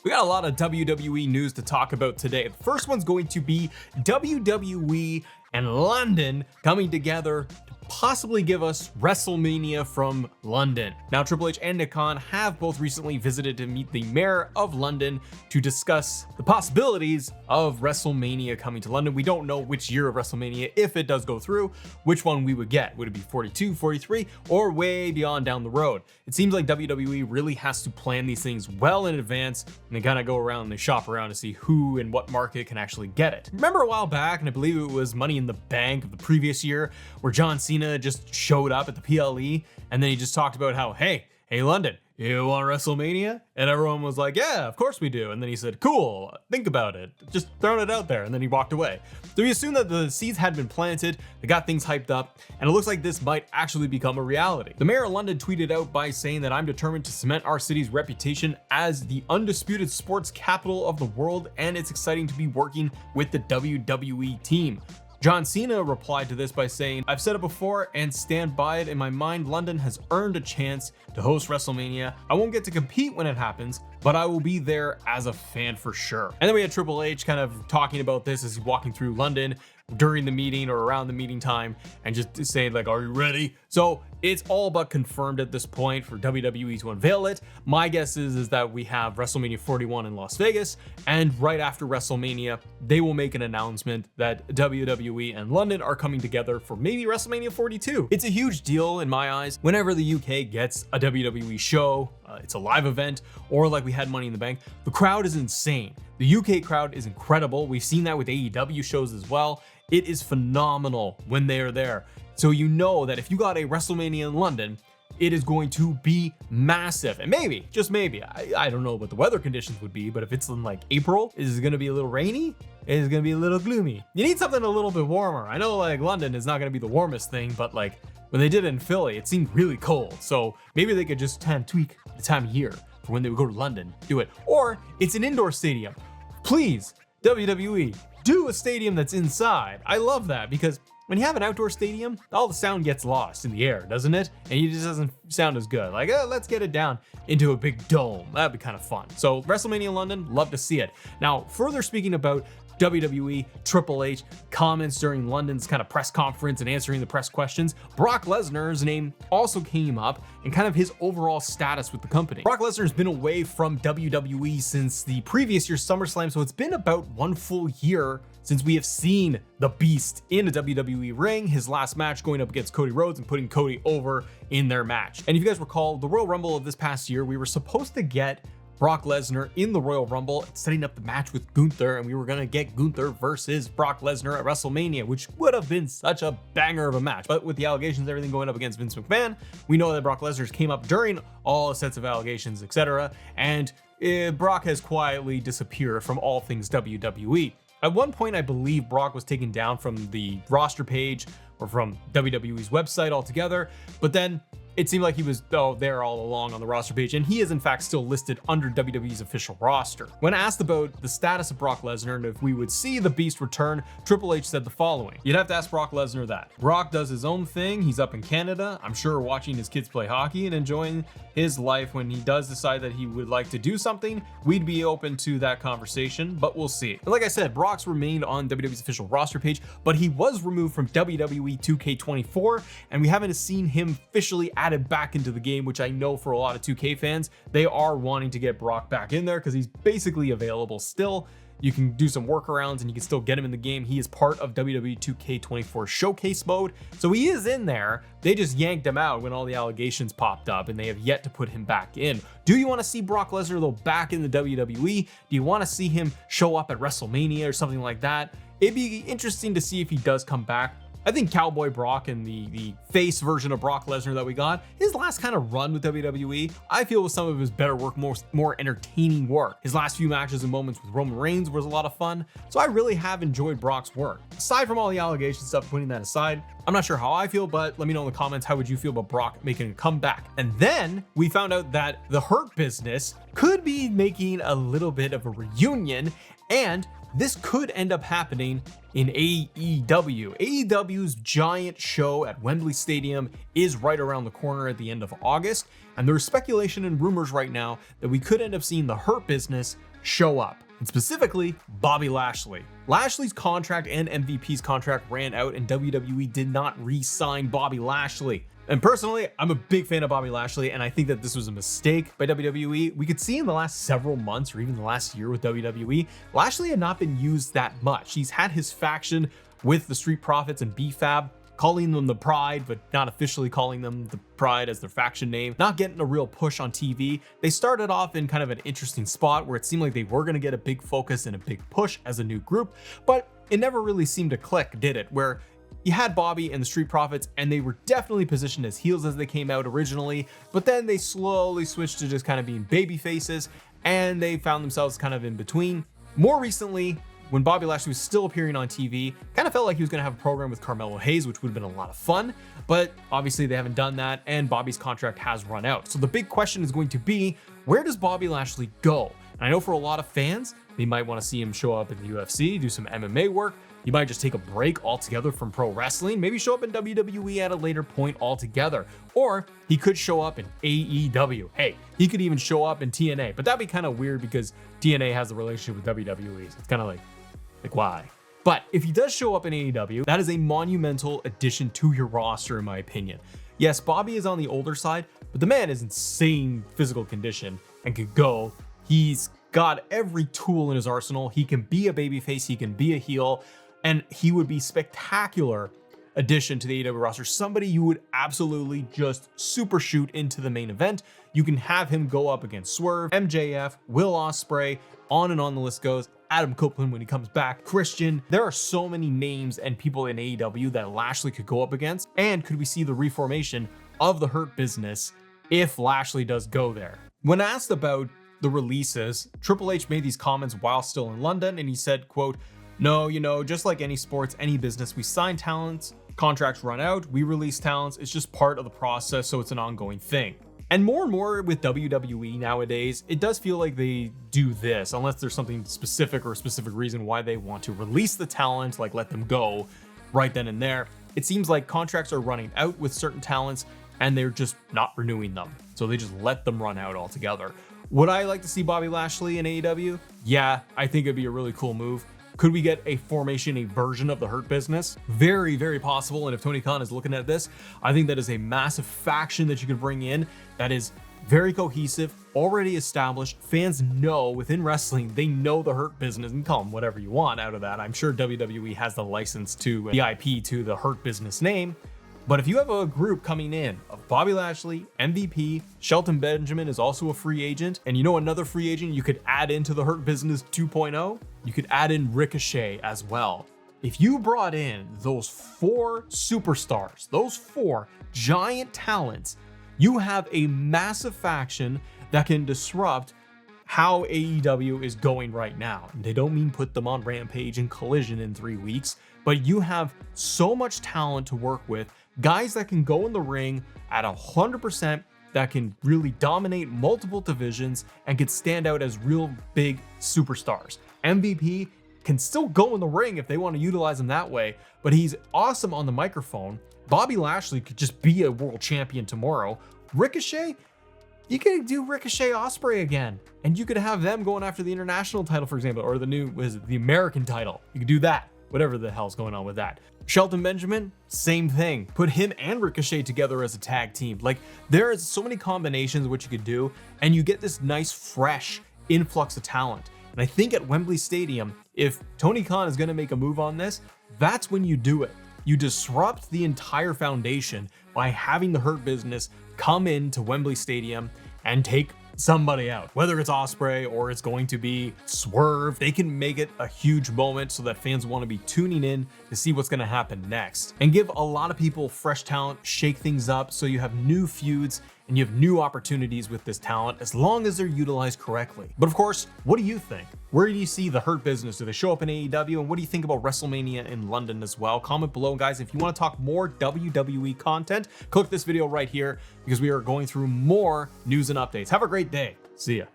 We got a lot of WWE news to talk about today. The first one's going to be WWE and London coming together to possibly give us WrestleMania from London. Now, Triple H and Nick Khan have both recently visited to meet the mayor of London to discuss the possibilities of WrestleMania coming to London. We don't know which year of WrestleMania, if it does go through, which one we would get. Would it be 42, 43, or way beyond down the road? It seems like WWE really has to plan these things well in advance, and they kind of go around and they shop around to see who and what market can actually get it. Remember a while back, and I believe it was Money in the Bank of the previous year, where John Cena just showed up at the PLE, and then he just talked about how, hey London, you want WrestleMania? And everyone was like, yeah, of course we do. And then he said, cool, think about it. Just throwing it out there. And then he walked away. So we assume that the seeds had been planted, they got things hyped up, and it looks like this might actually become a reality. The mayor of London tweeted out by saying that I'm determined to cement our city's reputation as the undisputed sports capital of the world, and it's exciting to be working with the WWE team. John Cena replied to this by saying, I've said it before and stand by it. In my mind, London has earned a chance to host WrestleMania. I won't get to compete when it happens, but I will be there as a fan for sure. And then we had Triple H kind of talking about this as he's walking through London during the meeting or around the meeting time and just saying like, are you ready? So it's all but confirmed at this point for WWE to unveil it. My guess is that we have WrestleMania 41 in Las Vegas, and right after WrestleMania, they will make an announcement that WWE and London are coming together for maybe WrestleMania 42. It's a huge deal in my eyes whenever the UK gets a WWE show. It's a live event, or like we had Money in the Bank. The crowd is insane. The UK crowd is incredible. We've seen that with AEW shows as well. It is phenomenal when they are there. So you know that if you got a WrestleMania in London, it is going to be massive. And maybe, just maybe, I don't know what the weather conditions would be, but if it's in like April, is it going to be a little rainy? Is it going to be a little gloomy? You need something a little bit warmer. I know like London is not going to be the warmest thing, but like when they did it in Philly, it seemed really cold. So maybe they could just kind of tweak the time of year for when they would go to London, do it. Or it's an indoor stadium. Please, WWE, do a stadium that's inside. I love that because when you have an outdoor stadium, all the sound gets lost in the air, doesn't it? And it just doesn't sound as good. Like, let's get it down into a big dome. That'd be kind of fun. So WrestleMania London, love to see it. Now, further speaking about WWE, Triple H comments during London's kind of press conference and answering the press questions, Brock Lesnar's name also came up and kind of his overall status with the company. Brock Lesnar's been away from WWE since the previous year's SummerSlam, so it's been about 1 full year since we have seen the Beast in a WWE ring, his last match going up against Cody Rhodes and putting Cody over in their match. And if you guys recall, the Royal Rumble of this past year, we were supposed to get Brock Lesnar in the Royal Rumble, setting up the match with Gunther, and we were gonna get Gunther versus Brock Lesnar at WrestleMania, which would have been such a banger of a match. But with the allegations and everything going up against Vince McMahon, we know that Brock Lesnar's came up during all sets of allegations, etc., and Brock has quietly disappeared from all things WWE. At one point, I believe Brock was taken down from the roster page or from WWE's website altogether, but then it seemed like he was there all along on the roster page, and he is in fact still listed under WWE's official roster. When asked about the status of Brock Lesnar and if we would see the Beast return, Triple H said the following: you'd have to ask Brock Lesnar that. Brock does his own thing, he's up in Canada, I'm sure watching his kids play hockey and enjoying his life. When he does decide that he would like to do something, we'd be open to that conversation, but we'll see. And like I said, Brock's remained on WWE's official roster page, but he was removed from WWE 2K24, and we haven't seen him officially added back into the game, which I know for a lot of 2K fans, they are wanting to get Brock back in there because he's basically available still. You can do some workarounds and you can still get him in the game. He is part of WWE 2K24 showcase mode, so he is in there. They just yanked him out when all the allegations popped up, and they have yet to put him back in. Do you want to see Brock Lesnar though back in the WWE? Do you want to see him show up at WrestleMania or something like that? It'd be interesting to see if he does come back. I think Cowboy Brock and the face version of Brock Lesnar that we got, his last kind of run with WWE, I feel was some of his better work, more entertaining work. His last few matches and moments with Roman Reigns was a lot of fun, so I really have enjoyed Brock's work. Aside from all the allegations stuff, putting that aside, I'm not sure how I feel, but let me know in the comments, how would you feel about Brock making a comeback? And then we found out that the Hurt Business could be making a little bit of a reunion, and this could end up happening in AEW. AEW's giant show at Wembley Stadium is right around the corner at the end of August, and there's speculation and rumors right now that we could end up seeing the Hurt Business show up. And specifically, Bobby Lashley. Lashley's contract and MVP's contract ran out, and WWE did not re-sign Bobby Lashley. And personally, I'm a big fan of Bobby Lashley, and I think that this was a mistake by WWE. We could see in the last several months, or even the last year with WWE, Lashley had not been used that much. He's had his faction with the Street Profits and B-Fab, calling them the Pride, but not officially calling them the Pride as their faction name, not getting a real push on TV. They started off in kind of an interesting spot where it seemed like they were going to get a big focus and a big push as a new group, but it never really seemed to click, did it? Where you had Bobby and the Street Profits, and they were definitely positioned as heels as they came out originally, but then they slowly switched to just kind of being baby faces, and they found themselves kind of in between. More recently, when Bobby Lashley was still appearing on TV, kind of felt like he was going to have a program with Carmelo Hayes, which would have been a lot of fun, but obviously they haven't done that, and Bobby's contract has run out. So the big question is going to be, where does Bobby Lashley go? And I know for a lot of fans, they might want to see him show up in the UFC, do some MMA work. He might just take a break altogether from pro wrestling, maybe show up in WWE at a later point altogether. Or he could show up in AEW. Hey, he could even show up in TNA, but that'd be kind of weird because TNA has a relationship with WWE. So it's kind of like why? But if he does show up in AEW, that is a monumental addition to your roster, in my opinion. Yes, Bobby is on the older side, but the man is insane physical condition and could go. He's got every tool in his arsenal. He can be a babyface, he can be a heel, and he would be spectacular addition to the AEW roster. Somebody you would absolutely just super shoot into the main event. You can have him go up against Swerve, MJF, Will Ospreay, on and on the list goes. Adam Copeland when he comes back, Christian. There are so many names and people in AEW that Lashley could go up against. And could we see the reformation of the Hurt Business if Lashley does go there? When asked about the releases, Triple H made these comments while still in London, and he said, quote, "No, just like any sports, any business, we sign talents, contracts run out, we release talents. It's just part of the process, so it's an ongoing thing." And more with WWE nowadays, it does feel like they do this, unless there's something specific or a specific reason why they want to release the talent, like let them go right then and there. It seems like contracts are running out with certain talents and they're just not renewing them. So they just let them run out altogether. Would I like to see Bobby Lashley in AEW? Yeah, I think it'd be a really cool move. Could we get a formation, a version of the Hurt Business? Very, very possible. And if Tony Khan is looking at this, I think that is a massive faction that you could bring in that is very cohesive, already established. Fans know within wrestling, they know the Hurt Business, and call them whatever you want out of that. I'm sure WWE has the license to the IP to the Hurt Business name. But if you have a group coming in of Bobby Lashley, MVP, Shelton Benjamin is also a free agent, and another free agent you could add into the Hurt Business 2.0, you could add in Ricochet as well. If you brought in those 4 superstars, those 4 giant talents, you have a massive faction that can disrupt how AEW is going right now. And they don't mean put them on Rampage and Collision in 3 weeks, but you have so much talent to work with, guys that can go in the ring at 100%, that can really dominate multiple divisions and can stand out as real big superstars. MVP can still go in the ring if they want to utilize him that way, but he's awesome on the microphone. Bobby Lashley could just be a world champion tomorrow. Ricochet, you could do Ricochet Ospreay again, and you could have them going after the international title, for example, or the American title. You could do that, whatever the hell's going on with that. Shelton Benjamin, same thing. Put him and Ricochet together as a tag team. Like, there is so many combinations of what you could do, and you get this nice, fresh influx of talent. And I think at Wembley Stadium, if Tony Khan is going to make a move on this, that's when you do it. You disrupt the entire foundation by having the Hurt Business come into Wembley Stadium and take somebody out, whether it's Ospreay or it's going to be Swerve. They can make it a huge moment so that fans want to be tuning in to see what's going to happen next, and give a lot of people fresh talent, shake things up so you have new feuds and you have new opportunities with this talent as long as they're utilized correctly. But of course, what do you think? Where do you see the Hurt Business? Do they show up in AEW? And what do you think about WrestleMania in London as well? Comment below, guys. If you want to talk more WWE content, click this video right here because we are going through more news and updates. Have a great day. See ya.